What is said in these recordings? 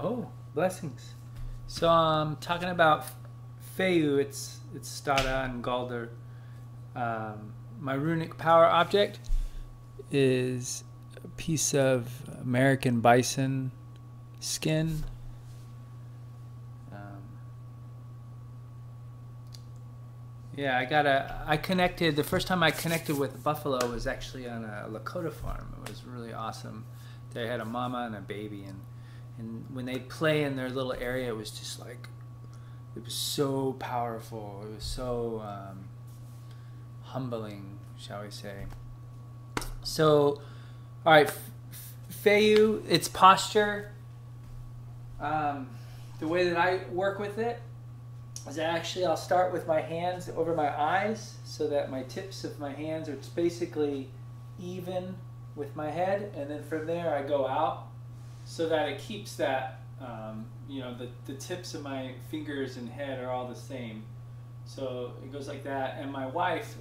Oh, blessings. So I'm talking about Fehu. It's Staða and Galdr. My runic power object is a piece of American bison skin. I connected, the first time I connected with buffalo was actually on a Lakota farm. It was really awesome. They had a mama and a baby, and when they'd play in their little area, it was just like, it was so powerful. It was so humbling, shall we say. So, all right, Fehu, its posture, the way that I work with it is actually I'll start with my hands over my eyes so that my tips of my hands are basically even with my head, and then from there I go out so that it keeps that, the tips of my fingers and head are all the same. So it goes like that. And my wife,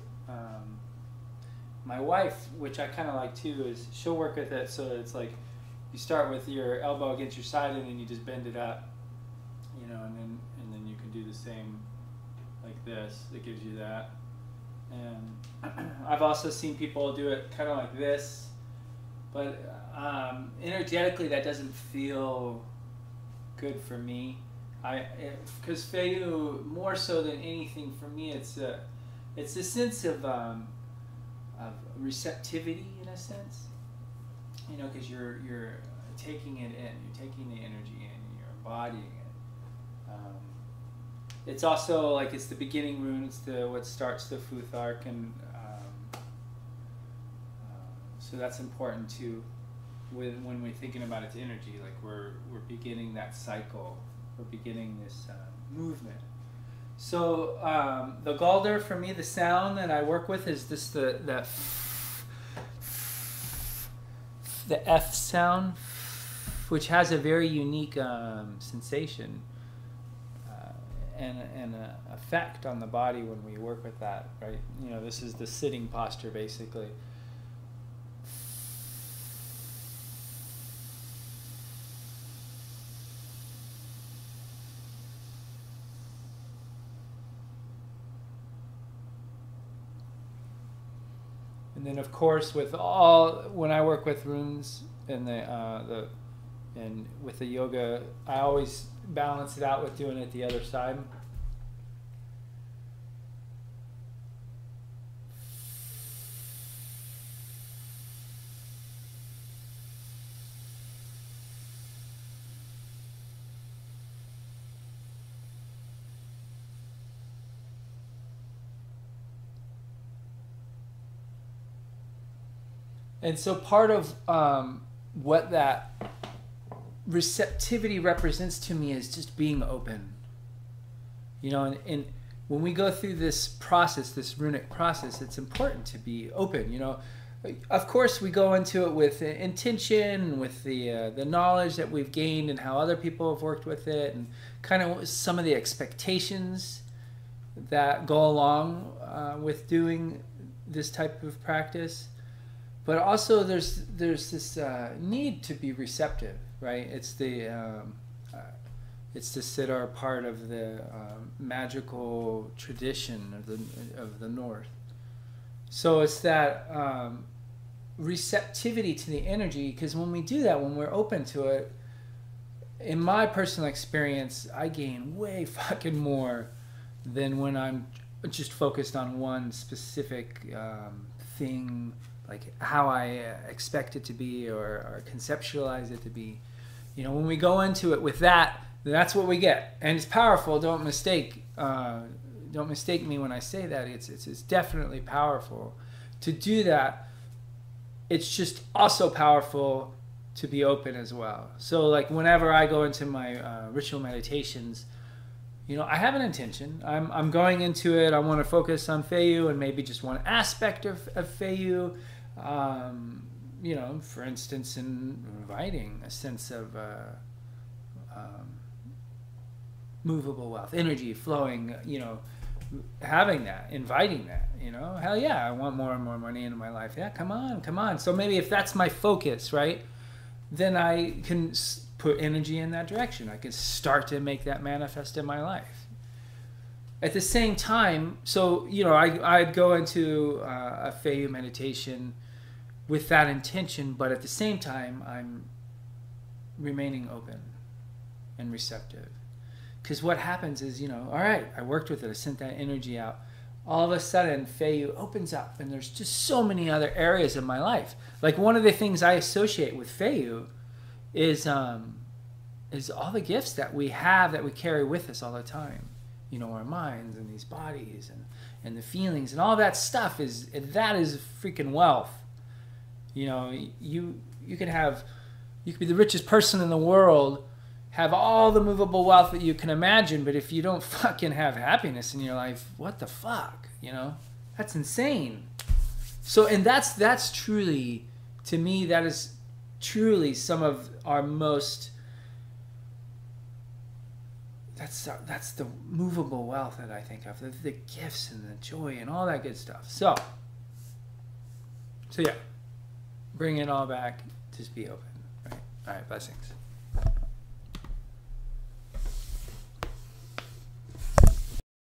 which I kind of like too, is she'll work with it so it's like you start with your elbow against your side and then you just bend it up, and then you can do the same like this. It gives you that. And I've also seen people do it kind of like this, but energetically that doesn't feel good for me. Because Fehu, more so than anything for me, it's a sense of receptivity in a sense, because you're taking it in, you're taking the energy in, you're embodying it. It's also like it's the beginning rune. It's what starts the Futhark, and so that's important too. When we're thinking about its energy, like we're beginning that cycle, we're beginning this movement. So the Galdr, for me, the sound that I work with is this the F sound, which has a very unique sensation. And an effect on the body when we work with that, right? This is the sitting posture, basically. And then, of course, when I work with runes and with the yoga, I always balance it out with doing it the other side. And so part of what that receptivity represents to me is just being open. And when we go through this process, this runic process, it's important to be open. Of course, we go into it with intention, with the knowledge that we've gained and how other people have worked with it, and kind of some of the expectations that go along with doing this type of practice. But also, there's this need to be receptive. Right, it's the siddhar part of the magical tradition of the North. So it's that receptivity to the energy, because when we do that, when we're open to it, in my personal experience, I gain way fucking more than when I'm just focused on one specific thing, like how I expect it to be or conceptualize it to be. When we go into it with that, that's what we get, and it's powerful. Don't mistake me when I say that. It's definitely powerful to do that. It's just also powerful to be open as well. So like whenever I go into my ritual meditations, I have an intention. I'm going into it. I want to focus on Fehu and maybe just one aspect of Fehu. For instance, in inviting a sense of movable wealth, energy flowing, having that, inviting that, hell yeah, I want more and more money into my life. Yeah, come on. So maybe if that's my focus, right, then I can put energy in that direction. I can start to make that manifest in my life. At the same time, so, you know, I'd go into a Fehu meditation with that intention, but at the same time, I'm remaining open and receptive. Because what happens is, you know, all right, I worked with it, I sent that energy out. All of a sudden, Fehu opens up, and there's just so many other areas of my life. Like, one of the things I associate with Fehu is all the gifts that we have, that we carry with us all the time. You know, our minds and these bodies and the feelings and all that stuff is freaking wealth. You know, you could be the richest person in the world, have all the movable wealth that you can imagine, but if you don't fucking have happiness in your life, what the fuck, you know? That's insane. So, and that's truly, to me, that is truly some of our most, that's the movable wealth that I think of, the gifts and the joy and all that good stuff. So yeah, bring it all back, just be open, right? All right, blessings.